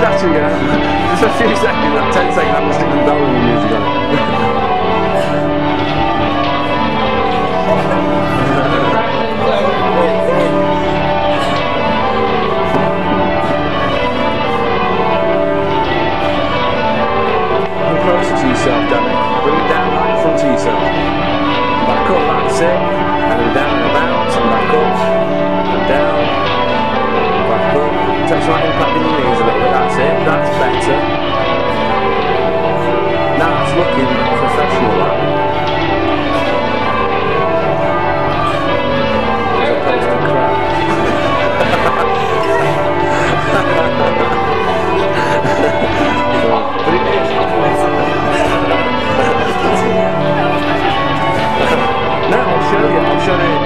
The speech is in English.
statue again. Just a few seconds, like 10 seconds, I'm sticking the Dolly music on it. Closer to yourself, Danny. Bring it down right in front of yourself. Back up, that's it. And then down and bounce, and back up, and down, and back up. Take some impact in your knees a little bit, that's it. That's better. Now it's looking professional, that. As opposed to crap. But it is. No, I'll show you